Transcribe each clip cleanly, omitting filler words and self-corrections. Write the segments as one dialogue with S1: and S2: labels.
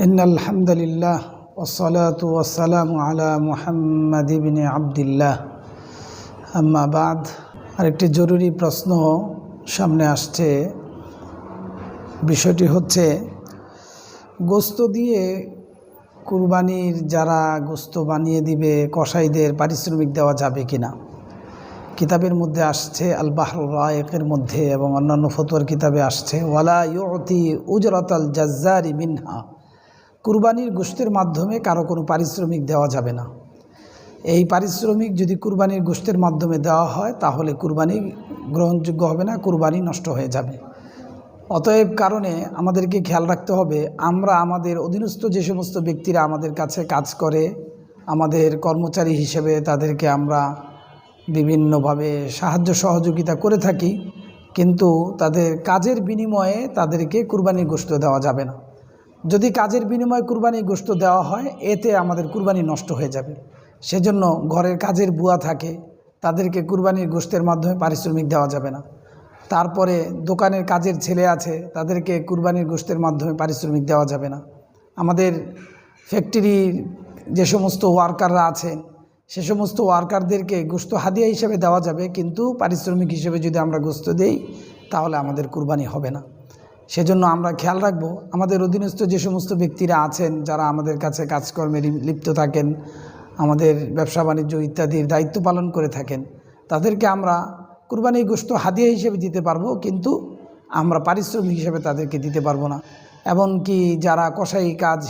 S1: ইন্নাল হামদুলিল্লাহ ওয়াসসালাতু ওয়াসসালামু আলা মুহাম্মাদ ইবনে আবদুল্লাহ আম্মা বাদ। আরেকটি জরুরি প্রশ্ন সামনে আসছে। বিষয়টি হচ্ছে, গোস্ত দিয়ে কুরবানির যারা গোস্ত বানিয়ে দিবে কসাইদের পারিশ্রমিক দেওয়া যাবে কিনা। কিতাবের মধ্যে আসছে আল বাহরুর রায়েকের মধ্যে এবং অন্যান্য ফতোয়ার কিতাবে আসছে, ওয়ালা ইউতি উজরাতাল জাজ্জারি মিনহা, কুরবানির গোশতের মাধ্যমে কারো কোনো পারিশ্রমিক দেওয়া যাবে না। এই পারিশ্রমিক যদি কুরবানির গোশতের মাধ্যমে দেওয়া হয় তাহলে কুরবানি গ্রহণযোগ্য হবে না, কুরবানি নষ্ট হয়ে যাবে। অতএব কারণে আমাদেরকে খেয়াল রাখতে হবে, আমরা আমাদের অধীনস্থ যে সমস্ত ব্যক্তিরা আমাদের কাছে কাজ করে, আমাদের কর্মচারী হিসেবে তাদেরকে আমরা বিভিন্নভাবে সাহায্য সহযোগিতা করে থাকি, কিন্তু তাদের কাজের বিনিময়ে তাদেরকে কুরবানির গোশত দেওয়া যাবে না। যদি কাজের বিনিময়ে কুরবানির গোশত দেওয়া হয় এতে আমাদের কুরবানি নষ্ট হয়ে যাবে। সেজন্য ঘরের কাজের বুয়া থাকে, তাদেরকে কুরবানির গোশতের মাধ্যমে পারিশ্রমিক দেওয়া যাবে না। তারপরে দোকানের কাজের ছেলে আছে, তাদেরকে কুরবানির গোশতের মাধ্যমে পারিশ্রমিক দেওয়া যাবে না। আমাদের ফ্যাক্টরির যে সমস্ত ওয়ার্কাররা আছেন সে সমস্ত ওয়ার্কারদেরকে গোশত হাদিয়া হিসেবে দেওয়া যাবে, কিন্তু পারিশ্রমিক হিসেবে যদি আমরা গোশত দেই তাহলে আমাদের কুরবানি হবে না। সেজন্য আমরা খেয়াল রাখব, আমাদের অধীনস্থ যে সমস্ত ব্যক্তিরা আছেন যারা আমাদের কাছে কাজকর্মে লিপ্ত থাকেন, আমাদের ব্যবসা বাণিজ্য ইত্যাদির দায়িত্ব পালন করে থাকেন, তাদেরকে আমরা কুরবানির গোশত হাদিয়া হিসেবে দিতে পারবো, কিন্তু আমরা পারিশ্রমিক হিসেবে তাদেরকে দিতে পারবো না। এমনকি যারা কসাই কাজ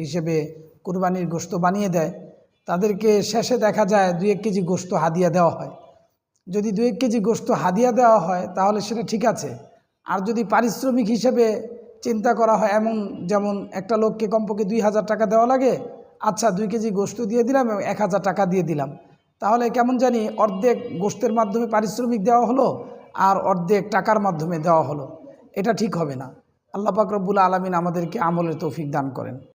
S1: হিসেবে কুরবানির গোশত বানিয়ে দেয় তাদেরকে শেষে দেখা যায় 2-1 কেজি গোশত হাদিয়া দেওয়া হয়। যদি 2-1 কেজি গোশত হাদিয়া দেওয়া হয় তাহলে সেটা ঠিক আছে। আর যদি পারিশ্রমিক হিসেবে চিন্তা করা হয়, যেমন একটা লোককে কমপক্ষে 2000 টাকা দেওয়া লাগে, আচ্ছা 2 কেজি গোশত দিয়ে দিলাম এবং 1000 টাকা দিয়ে দিলাম, তাহলে কেমন জানি অর্ধেক গোশতের মাধ্যমে পারিশ্রমিক দেওয়া হলো আর অর্ধেক টাকার মাধ্যমে দেওয়া হলো। এটা ঠিক হবে না। আল্লাহ পাক রব্বুল আলামিন আমাদেরকে আমলের তৌফিক দান করেন।